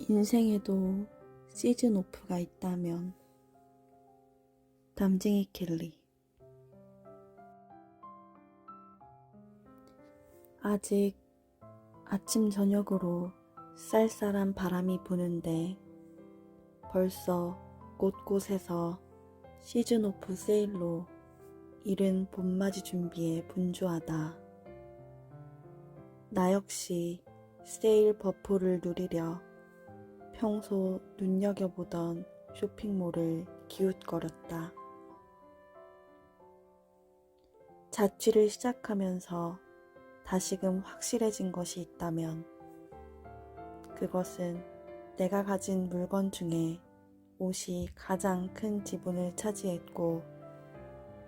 인생에도 시즌 오프가 있다면 담쟁이 켈리. 아직 아침 저녁으로 쌀쌀한 바람이 부는데 벌써 곳곳에서 시즌 오프 세일로 이른 봄맞이 준비에 분주하다. 나 역시 세일 버프를 누리려 평소 눈여겨보던 쇼핑몰을 기웃거렸다. 자취를 시작하면서 다시금 확실해진 것이 있다면 그것은 내가 가진 물건 중에 옷이 가장 큰 지분을 차지했고,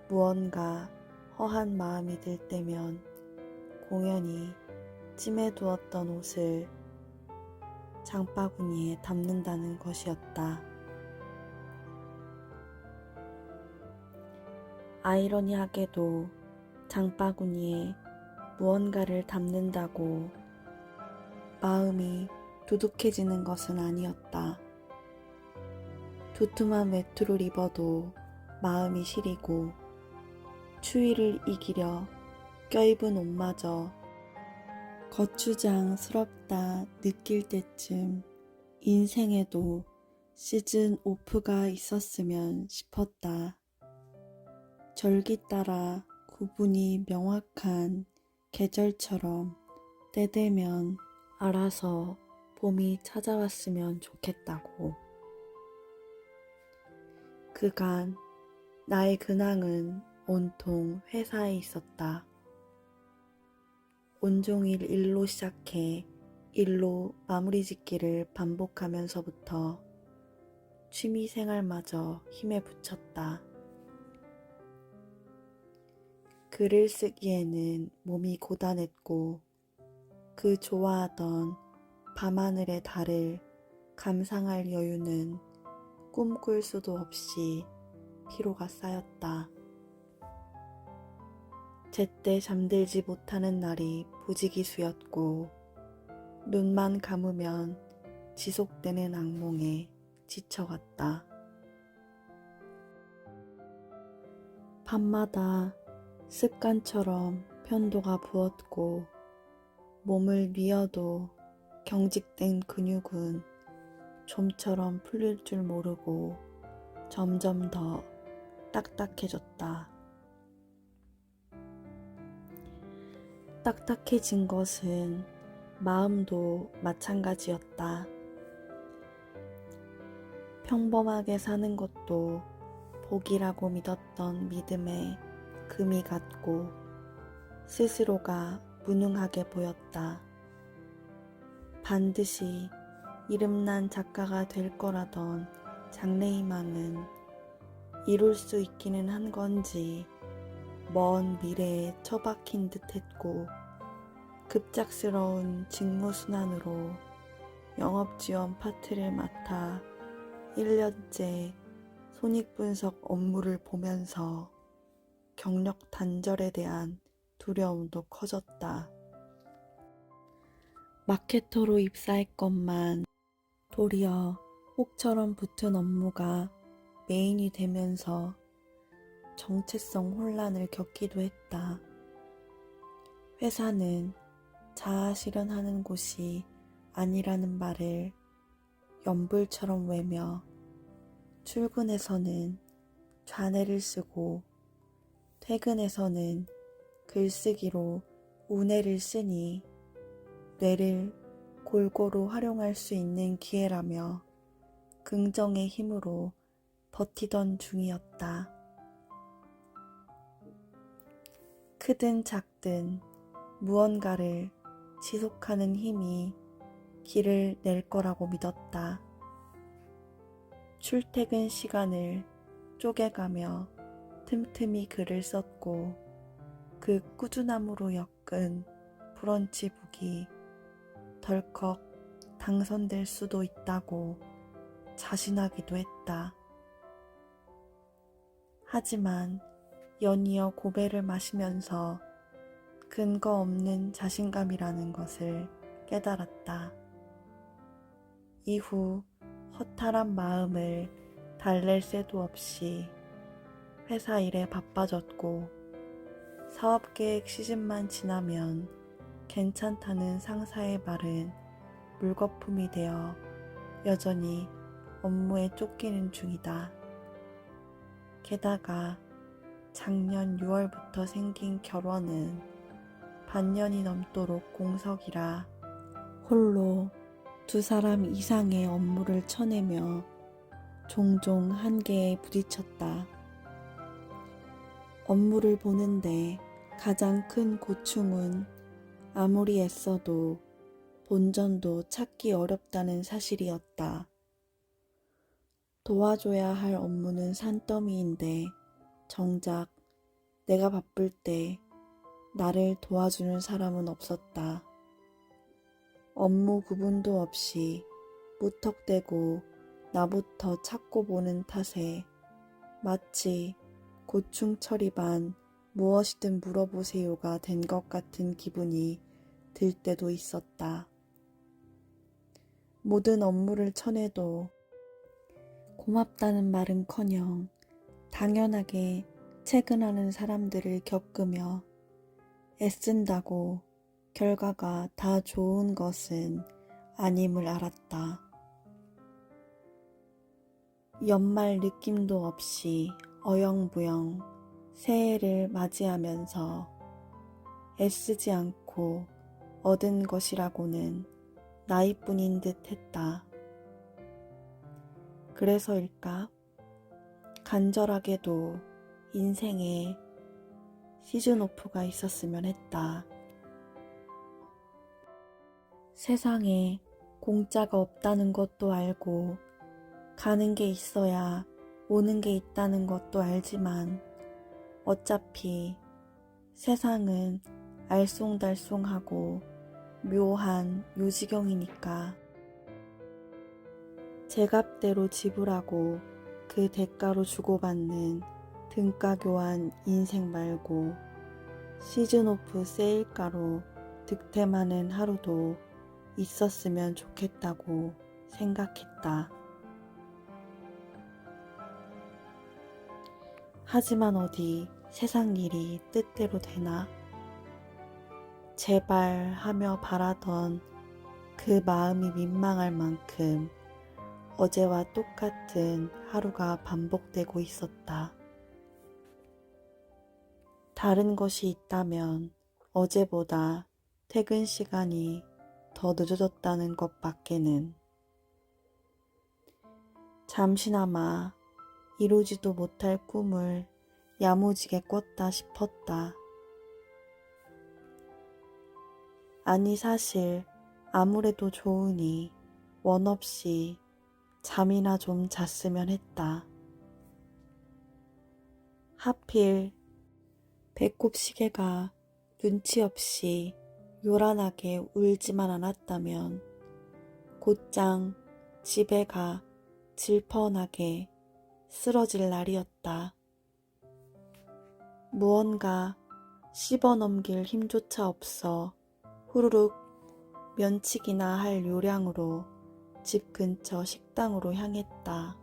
무언가 허한 마음이 들 때면 공연히 찜해두었던 옷을 장바구니에 담는다는 것이었다. 아이러니하게도 장바구니에 무언가를 담는다고 마음이 두둑해지는 것은 아니었다. 두툼한 외투를 입어도 마음이 시리고 추위를 이기려 껴입은 옷마저 거추장스럽다 느낄 때쯤 인생에도 시즌 오프가 있었으면 싶었다. 절기 따라 구분이 명확한 계절처럼 때 되면 알아서 봄이 찾아왔으면 좋겠다고. 그간 나의 근황은 온통 회사에 있었다. 온종일 일로 시작해 일로 마무리 짓기를 반복하면서부터 취미생활마저 힘에 부쳤다. 글을 쓰기에는 몸이 고단했고 그 좋아하던 밤하늘의 달을 감상할 여유는 꿈꿀 수도 없이 피로가 쌓였다. 제때 잠들지 못하는 날이 부지기수였고 눈만 감으면 지속되는 악몽에 지쳐갔다. 밤마다 습관처럼 편도가 부었고 몸을 뉘어도 경직된 근육은 좀처럼 풀릴 줄 모르고 점점 더 딱딱해졌다. 딱딱해진 것은 마음도 마찬가지였다. 평범하게 사는 것도 복이라고 믿었던 믿음에 금이 갔고 스스로가 무능하게 보였다. 반드시 이름난 작가가 될 거라던 장래희망은 이룰 수 있기는 한 건지 먼 미래에 처박힌 듯 했고 급작스러운 직무순환으로 영업지원 파트를 맡아 1년째 손익분석 업무를 보면서 경력 단절에 대한 두려움도 커졌다. 마케터로 입사했건만 도리어 혹처럼 붙은 업무가 메인이 되면서 정체성 혼란을 겪기도 했다. 회사는 자아 실현하는 곳이 아니라는 말을 연불처럼 외며 출근해서는 좌뇌를 쓰고 퇴근해서는 글쓰기로 우뇌를 쓰니 뇌를 골고루 활용할 수 있는 기회라며 긍정의 힘으로 버티던 중이었다. 크든 작든 무언가를 지속하는 힘이 길을 낼 거라고 믿었다. 출퇴근 시간을 쪼개가며 틈틈이 글을 썼고 그 꾸준함으로 엮은 브런치북이 덜컥 당선될 수도 있다고 자신하기도 했다. 하지만 연이어 고배를 마시면서 근거 없는 자신감이라는 것을 깨달았다. 이후 허탈한 마음을 달랠 새도 없이 회사 일에 바빠졌고 사업계획 시즌만 지나면 괜찮다는 상사의 말은 물거품이 되어 여전히 업무에 쫓기는 중이다. 게다가 작년 6월부터 생긴 결혼은 반년이 넘도록 공석이라 홀로 2사람 이상의 업무를 쳐내며 종종 한계에 부딪혔다. 업무를 보는데 가장 큰 고충은 아무리 애써도 본전도 찾기 어렵다는 사실이었다. 도와줘야 할 업무는 산더미인데 정작 내가 바쁠 때 나를 도와주는 사람은 없었다. 업무 구분도 없이 무턱대고 나부터 찾고 보는 탓에 마치 고충처리 반 무엇이든 물어보세요가 된 것 같은 기분이 들 때도 있었다. 모든 업무를 쳐내도 고맙다는 말은커녕 당연하게 퇴근하는 사람들을 겪으며 애쓴다고 결과가 다 좋은 것은 아님을 알았다. 연말 느낌도 없이 어영부영 새해를 맞이하면서 애쓰지 않고 얻은 것이라고는 나이뿐인 듯 했다. 그래서일까? 간절하게도 인생에 시즌오프가 있었으면 했다. 세상에 공짜가 없다는 것도 알고 가는 게 있어야 오는 게 있다는 것도 알지만 어차피 세상은 알쏭달쏭하고 묘한 요지경이니까 제값대로 지불하고 그 대가로 주고받는 등가 교환 인생 말고 시즌오프 세일가로 득템하는 하루도 있었으면 좋겠다고 생각했다. 하지만 어디 세상 일이 뜻대로 되나? 제발 하며 바라던 그 마음이 민망할 만큼 어제와 똑같은 하루가 반복되고 있었다. 다른 것이 있다면 어제보다 퇴근 시간이 더 늦어졌다는 것 밖에는 잠시나마 이루지도 못할 꿈을 야무지게 꿨다 싶었다. 아니 사실 아무래도 좋으니 원 없이 잠이나 좀 잤으면 했다. 하필 배꼽 시계가 눈치 없이 요란하게 울지만 않았다면 곧장 집에 가 질펀하게 쓰러질 날이었다. 무언가 씹어넘길 힘조차 없어 후루룩 면치기나 할 요량으로 집 근처 식당으로 향했다.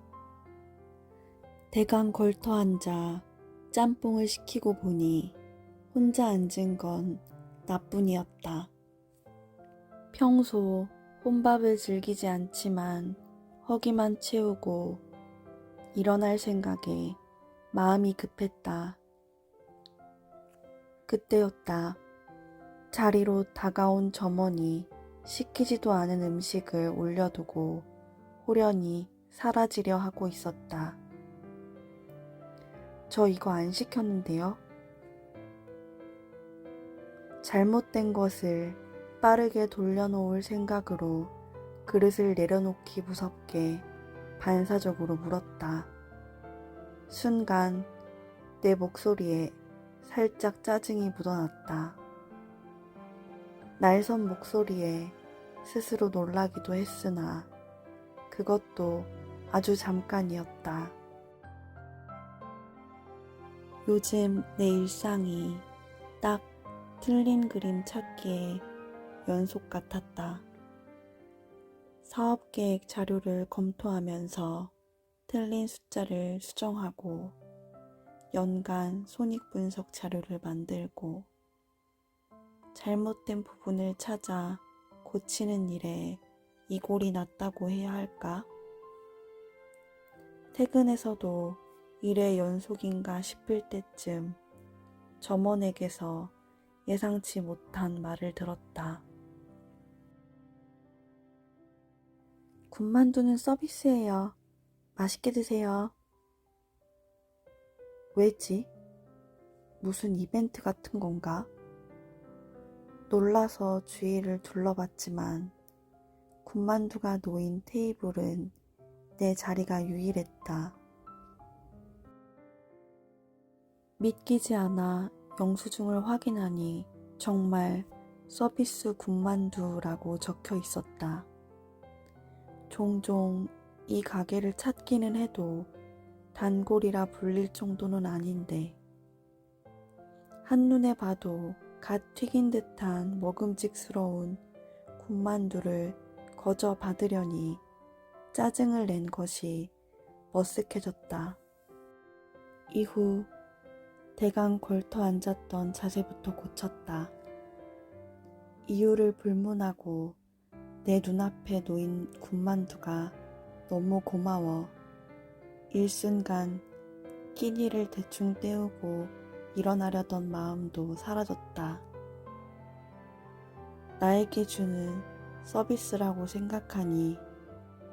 대강 걸터 앉아 짬뽕을 시키고 보니 혼자 앉은 건 나뿐이었다. 평소 혼밥을 즐기지 않지만 허기만 채우고 일어날 생각에 마음이 급했다. 그때였다. 자리로 다가온 점원이 시키지도 않은 음식을 올려두고 호련히 사라지려 하고 있었다. 저 이거 안 시켰는데요. 잘못된 것을 빠르게 돌려놓을 생각으로 그릇을 내려놓기 무섭게 반사적으로 물었다. 순간 내 목소리에 살짝 짜증이 묻어났다. 날선 목소리에 스스로 놀라기도 했으나 그것도 아주 잠깐이었다. 요즘 내 일상이 딱 틀린 그림 찾기의 연속 같았다. 사업계획 자료를 검토하면서 틀린 숫자를 수정하고 연간 손익분석 자료를 만들고 잘못된 부분을 찾아 고치는 일에 이골이 났다고 해야 할까? 퇴근해서도 일의 연속인가 싶을 때쯤 점원에게서 예상치 못한 말을 들었다. 군만두는 서비스예요. 맛있게 드세요. 왜지? 무슨 이벤트 같은 건가? 놀라서 주위를 둘러봤지만 군만두가 놓인 테이블은 내 자리가 유일했다. 믿기지 않아 영수증을 확인하니 정말 서비스 군만두라고 적혀 있었다. 종종 이 가게를 찾기는 해도 단골이라 불릴 정도는 아닌데 한눈에 봐도 갓 튀긴 듯한 먹음직스러운 군만두를 거저 받으려니 짜증을 낸 것이 머쓱해졌다. 이후 대강 걸터 앉았던 자세부터 고쳤다. 이유를 불문하고 내 눈앞에 놓인 군만두가 너무 고마워 일순간 끼니를 대충 때우고 일어나려던 마음도 사라졌다. 나에게 주는 서비스라고 생각하니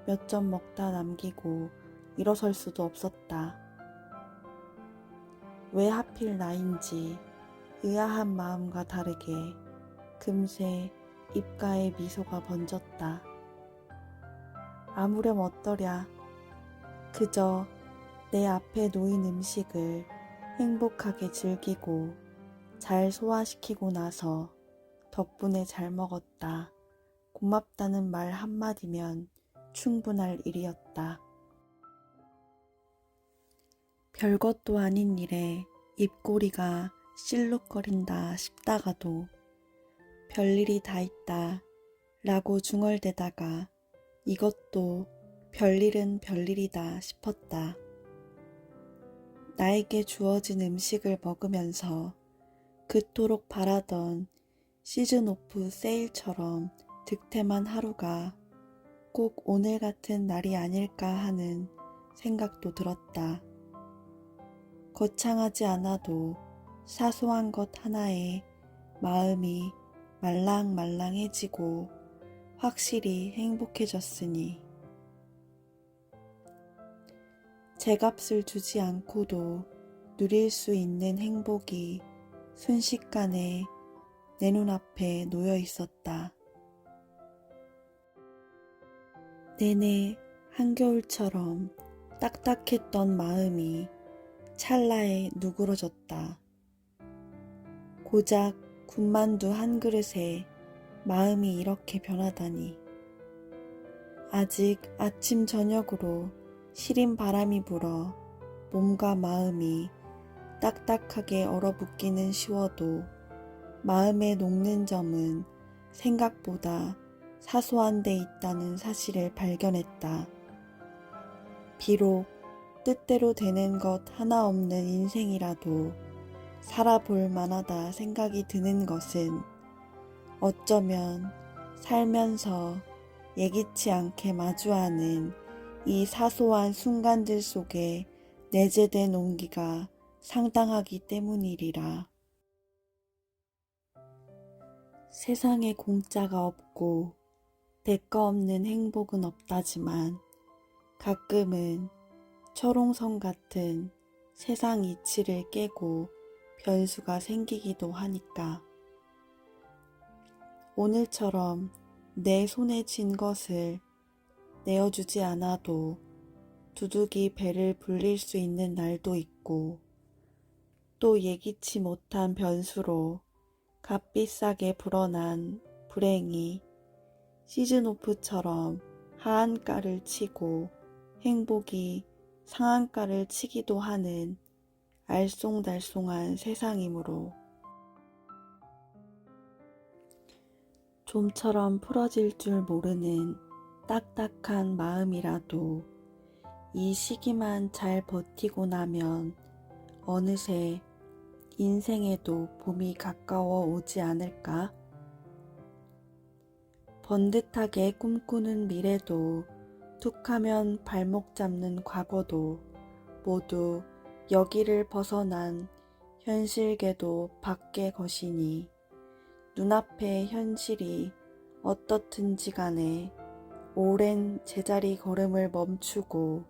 몇 점 먹다 남기고 일어설 수도 없었다. 왜 하필 나인지 의아한 마음과 다르게 금세 입가에 미소가 번졌다. 아무렴 어떠랴. 그저 내 앞에 놓인 음식을 행복하게 즐기고 잘 소화시키고 나서 덕분에 잘 먹었다. 고맙다는 말 한마디면 충분할 일이었다. 별것도 아닌 일에 입꼬리가 실룩거린다 싶다가도 별일이 다 있다 라고 중얼대다가 이것도 별일은 별일이다 싶었다. 나에게 주어진 음식을 먹으면서 그토록 바라던 시즌오프 세일처럼 득템한 하루가 꼭 오늘 같은 날이 아닐까 하는 생각도 들었다. 거창하지 않아도 사소한 것 하나에 마음이 말랑말랑해지고 확실히 행복해졌으니 제값을 주지 않고도 누릴 수 있는 행복이 순식간에 내 눈앞에 놓여 있었다. 내내 한겨울처럼 딱딱했던 마음이 찰나에 누그러졌다. 고작 군만두 한 그릇에 마음이 이렇게 변하다니. 아직 아침 저녁으로 시린 바람이 불어 몸과 마음이 딱딱하게 얼어붙기는 쉬워도 마음에 녹는 점은 생각보다 사소한 데 있다는 사실을 발견했다. 비록 뜻대로 되는 것 하나 없는 인생이라도 살아볼 만하다 생각이 드는 것은 어쩌면 살면서 예기치 않게 마주하는 이 사소한 순간들 속에 내재된 온기가 상당하기 때문이리라. 세상에 공짜가 없고 대가 없는 행복은 없다지만 가끔은 철옹성 같은 세상 이치를 깨고 변수가 생기기도 하니까. 오늘처럼 내 손에 쥔 것을 내어주지 않아도 두둑이 배를 불릴 수 있는 날도 있고 또 예기치 못한 변수로 값비싸게 불어난 불행이 시즌오프처럼 하한가를 치고 행복이 상한가를 치기도 하는 알쏭달쏭한 세상이므로 좀처럼 풀어질 줄 모르는 딱딱한 마음이라도 이 시기만 잘 버티고 나면 어느새 인생에도 봄이 가까워 오지 않을까? 번듯하게 꿈꾸는 미래도 툭하면 발목 잡는 과거도 모두 여기를 벗어난 현실계도 밖의 것이니 눈앞의 현실이 어떻든지 간에 오랜 제자리 걸음을 멈추고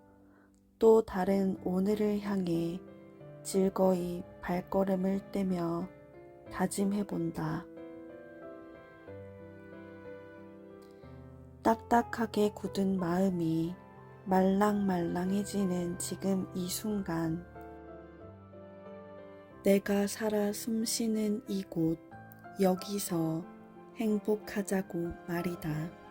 또 다른 오늘을 향해 즐거이 발걸음을 떼며 다짐해본다. 딱딱하게 굳은 마음이 말랑말랑해지는 지금 이 순간, 내가 살아 숨쉬는 이곳, 여기서 행복하자고 말이다.